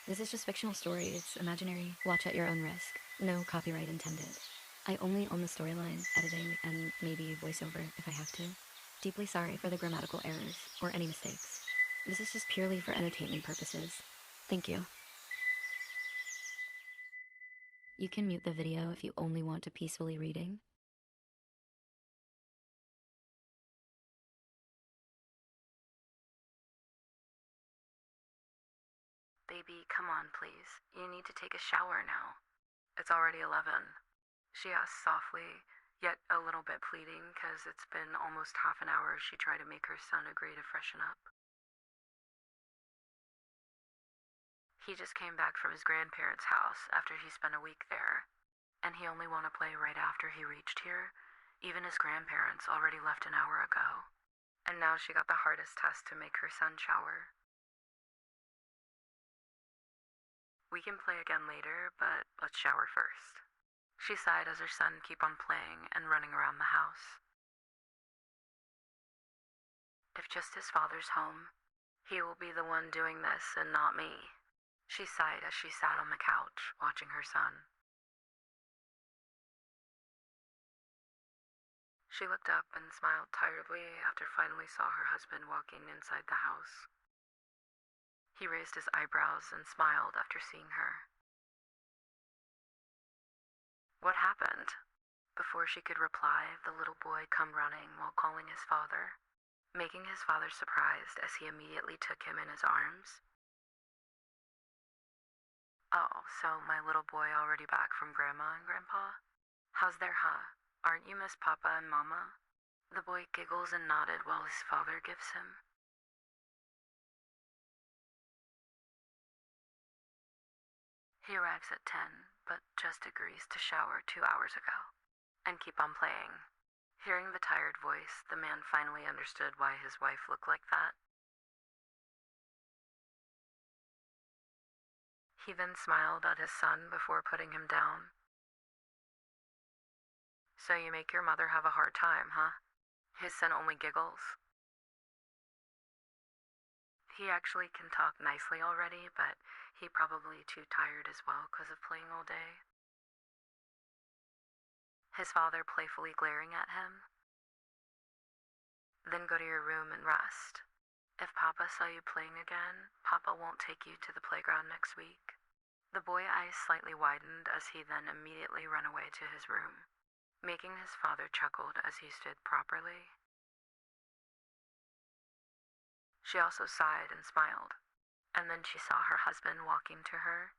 This is just fictional story. It's imaginary. Watch at your own risk. No copyright intended. I only own the storyline, editing, and maybe voiceover if I have to. Deeply sorry for the grammatical errors or any mistakes. This is just purely for entertainment purposes. Thank you. You can mute the video if you only want to peacefully reading. Baby, come on, please. You need to take a shower now. It's already 11. She asked softly, yet a little bit pleading, because it's been almost half an hour she tried to make her son agree to freshen up. He just came back from his grandparents' house after he spent a week there, and he only wanted to play right after he reached here. Even his grandparents already left an hour ago. And now she got the hardest test to make her son shower. We can play again later, but let's shower first. She sighed as her son kept on playing and running around the house. If just his father's home, he will be the one doing this and not me. She sighed as she sat on the couch, watching her son. She looked up and smiled tiredly after finally saw her husband walking inside the house. He raised his eyebrows and smiled after seeing her. What happened? Before she could reply, the little boy came running while calling his father, making his father surprised as he immediately took him in his arms. Oh, so my little boy already back from Grandma and Grandpa? How's their Aren't you Miss Papa and Mama? The boy giggles and nodded while his father gives him. He arrives at 10, but just agrees to shower 2 hours ago, and keep on playing. Hearing the tired voice, the man finally understood why his wife looked like that. He then smiled at his son before putting him down. So you make your mother have a hard time, huh? His son only giggles. He actually can talk nicely already, but he probably too tired as well because of playing all day. His father playfully glaring at him. Then go to your room and rest. If Papa saw you playing again, Papa won't take you to the playground next week. The boy's eyes slightly widened as he then immediately ran away to his room, making his father chuckled as he stood properly. She also sighed and smiled, and then she saw her husband walking to her,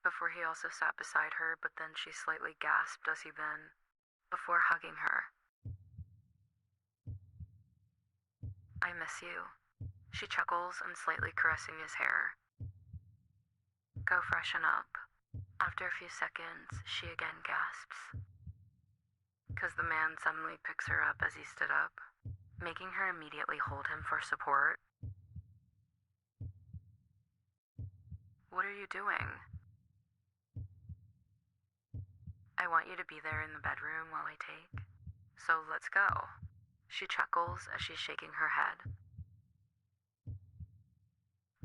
before he also sat beside her, but then she slightly gasped as he then, before hugging her. I miss you. She chuckles and slightly caressing his hair. Go freshen up. After a few seconds, she again gasps, because the man suddenly picks her up as he stood up, making her immediately hold him for support. What are you doing? I want you to be there in the bedroom while I take. So let's go. She chuckles as she's shaking her head,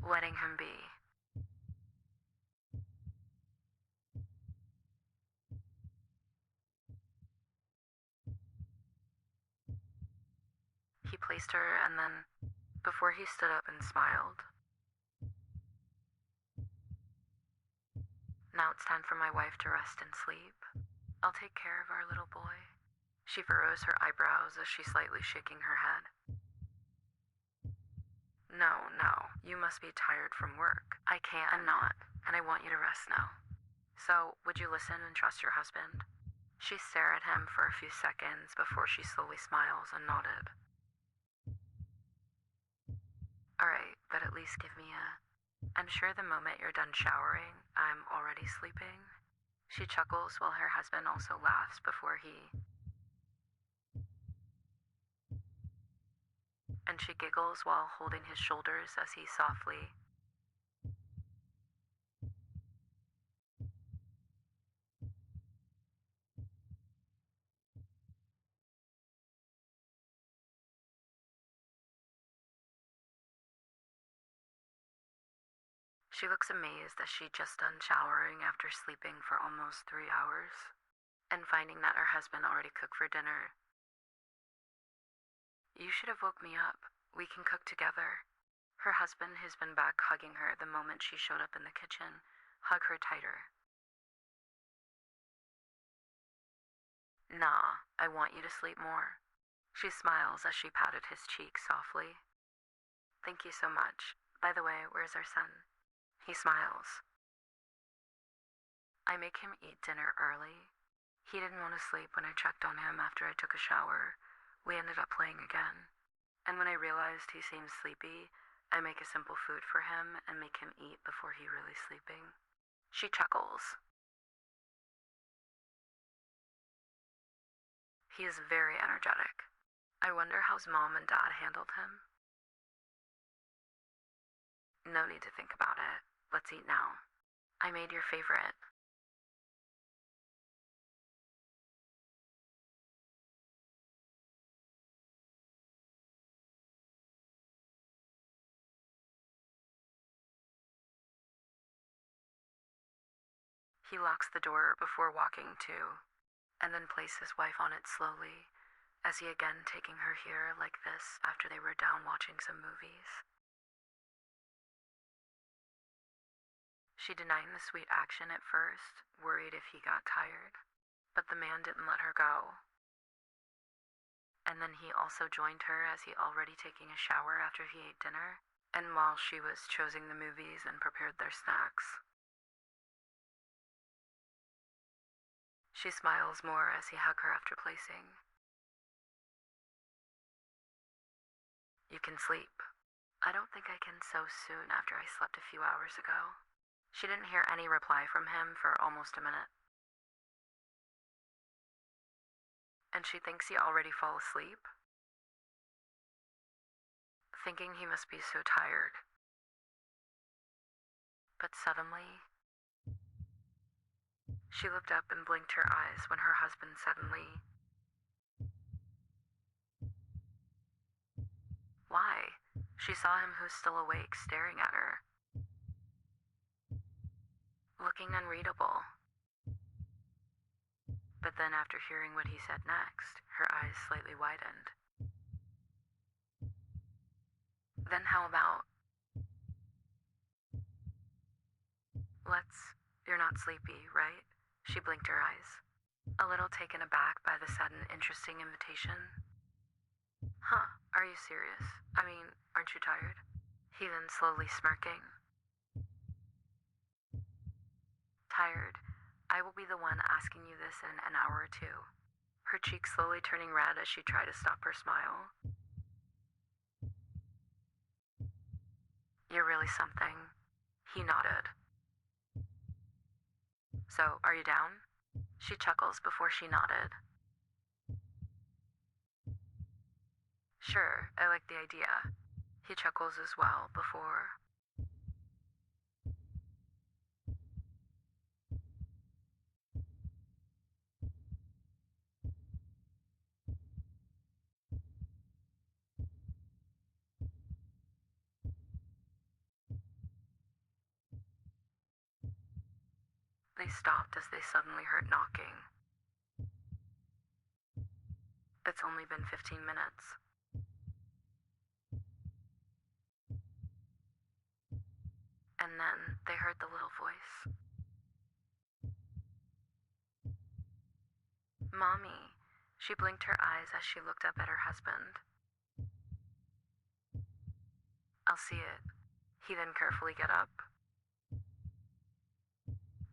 letting him be. He placed her and then, before he stood up and smiled, now it's time for my wife to rest and sleep. I'll take care of our little boy. She furrows her eyebrows as she's slightly shaking her head. No, you must be tired from work. I can't. I'm not, and I want you to rest now. So, would you listen and trust your husband? She stared at him for a few seconds before she slowly smiles and nodded. Alright, but at least give me I'm sure the moment you're done showering, I'm already sleeping. She chuckles while her husband also laughs before and she giggles while holding his shoulders as he softly. She looks amazed as she just done showering after sleeping for almost 3 hours and finding that her husband already cooked for dinner. You should have woke me up. We can cook together. Her husband, who's been back hugging her the moment she showed up in the kitchen, hugged her tighter. Nah, I want you to sleep more. She smiles as she patted his cheek softly. Thank you so much. By the way, where's our son? He smiles. I make him eat dinner early. He didn't want to sleep when I checked on him after I took a shower. We ended up playing again. And when I realized he seemed sleepy, I make a simple food for him and make him eat before he really sleeping. She chuckles. He is very energetic. I wonder how his mom and dad handled him. No need to think about it. Let's eat now. I made your favorite. He locks the door before walking to, and then placed his wife on it slowly, as he again taking her here like this after they were down watching some movies. She denied the sweet action at first, worried if he got tired, but the man didn't let her go. And then he also joined her as he already taking a shower after he ate dinner, and while she was choosing the movies and prepared their snacks. She smiles more as he hugged her after placing. You can sleep. I don't think I can so soon after I slept a few hours ago. She didn't hear any reply from him for almost a minute. And she thinks he already fell asleep, thinking he must be so tired. But suddenly, she looked up and blinked her eyes when her husband suddenly... Why? She saw him who's still awake, staring at her, looking unreadable. But then after hearing what he said next, her eyes slightly widened. Then how about... You're not sleepy, right? She blinked her eyes, a little taken aback by the sudden interesting invitation. Huh, are you serious? I mean, aren't you tired? He then slowly smirking. Tired. I will be the one asking you this in an hour or two. Her cheeks slowly turning red as she tried to stop her smile. You're really something. He nodded. So, are you down? She chuckles before she nodded. Sure, I like the idea. He chuckles as well before... They stopped as they suddenly heard knocking. It's only been 15 minutes. And then they heard the little voice. Mommy. She blinked her eyes as she looked up at her husband. I'll see it. He then carefully got up.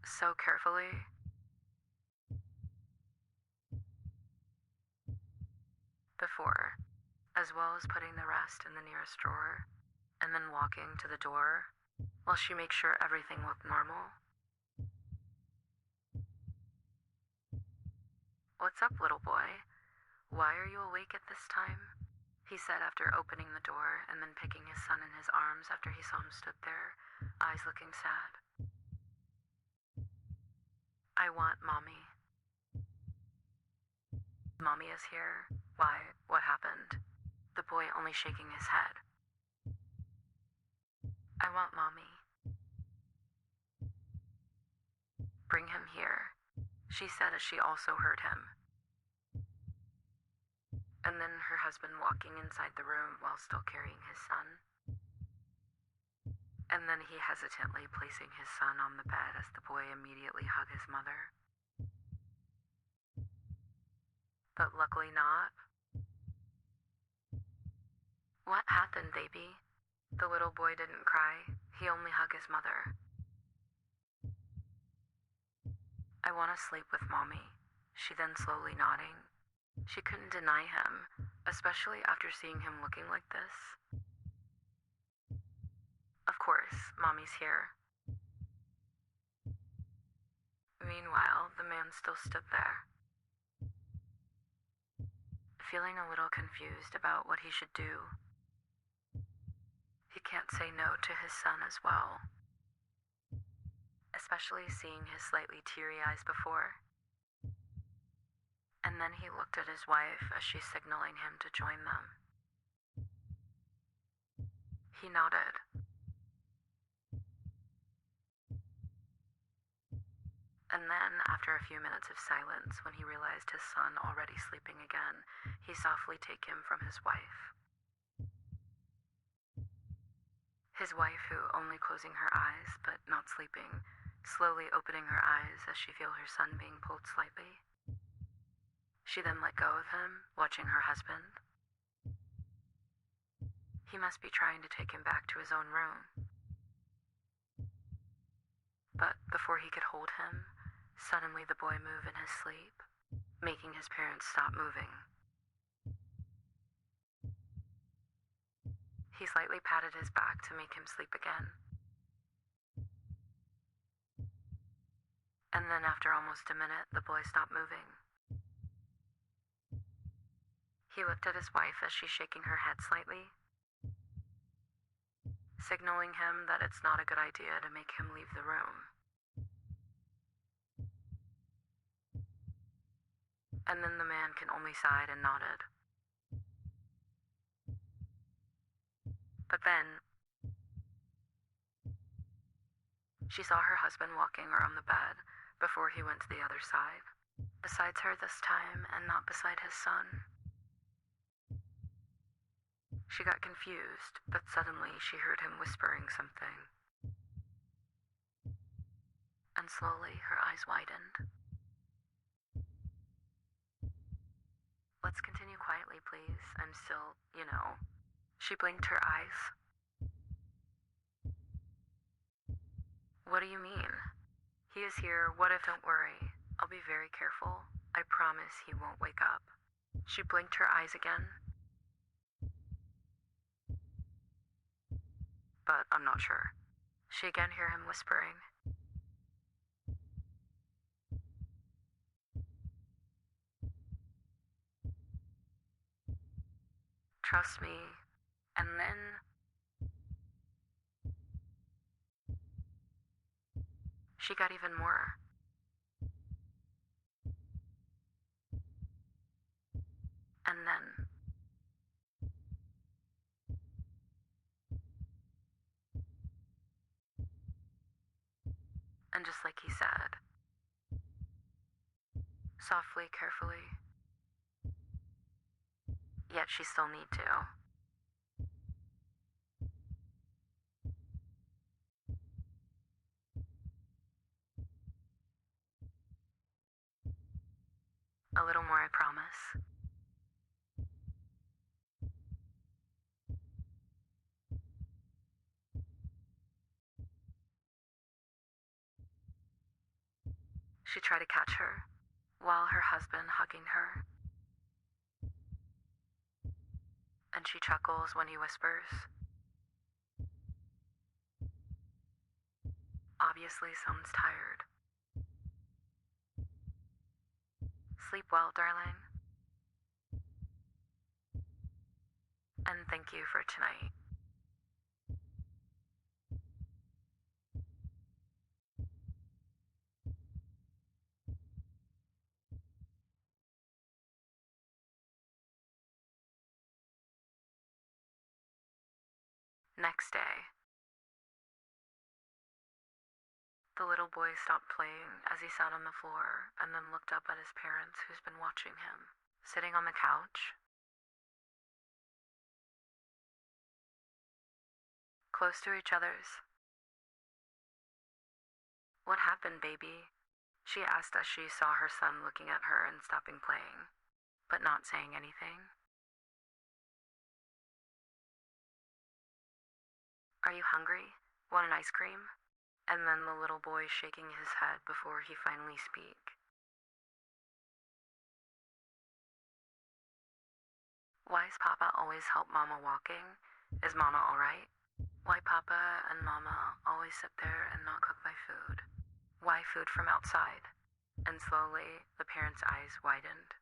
So carefully. Before, as well as putting the rest in the nearest drawer, and then walking to the door, while she makes sure everything looked normal. What's up, little boy? Why are you awake at this time? He said after opening the door and then picking his son in his arms after he saw him stood there, eyes looking sad. I want Mommy. Mommy is here. Why? What happened? The boy only shaking his head. I want Mommy. Bring him here, she said as she also heard him. And then her husband walking inside the room while still carrying his son. And then he hesitantly placing his son on the bed as the boy immediately hugged his mother. But luckily not. What happened, baby? The little boy didn't cry. He only hugged his mother. I want to sleep with Mommy, she then slowly nodding. She couldn't deny him, especially after seeing him looking like this. Of course, Mommy's here. Meanwhile, the man still stood there, feeling a little confused about what he should do. He can't say no to his son as well, especially seeing his slightly teary eyes before. And then he looked at his wife as she's signaling him to join them. He nodded. And then, after a few minutes of silence, when he realized his son already sleeping again, he softly took him from his wife. His wife, who only closing her eyes but not sleeping, slowly opening her eyes as she feel her son being pulled slightly. She then let go of him, watching her husband. He must be trying to take him back to his own room. But before he could hold him, suddenly the boy moved in his sleep, making his parents stop moving. He slightly patted his back to make him sleep again. And then after almost a minute, the boy stopped moving. He looked at his wife as she's shaking her head slightly, signaling him that it's not a good idea to make him leave the room. And then the man can only sighed and nodded. But then, she saw her husband walking around the bed before he went to the other side, besides her this time and not beside his son. She got confused, but suddenly she heard him whispering something. And slowly her eyes widened. Let's continue quietly, please. I'm still, She blinked her eyes. What do you mean? He is here. What if? Don't worry. I'll be very careful. I promise he won't wake up. She blinked her eyes again. But I'm not sure. She again hear him whispering. Trust me. And then she got even more. And then and just like he said, softly, carefully, yet she still need to. A little more, I promise. She tried to catch her, while her husband hugging her. And she chuckles when he whispers. Obviously sounds tired. Sleep well, darling. And thank you for tonight. Next day. The little boy stopped playing as he sat on the floor and then looked up at his parents who's been watching him, sitting on the couch, close to each other's. What happened, baby? She asked as she saw her son looking at her and stopping playing, but not saying anything. Are you hungry? Want an ice cream? And then the little boy shaking his head before he finally speak. Why's Papa always help Mama walking? Is Mama alright? Why Papa and Mama always sit there and not cook my food? Why food from outside? And slowly, the parents' eyes widened.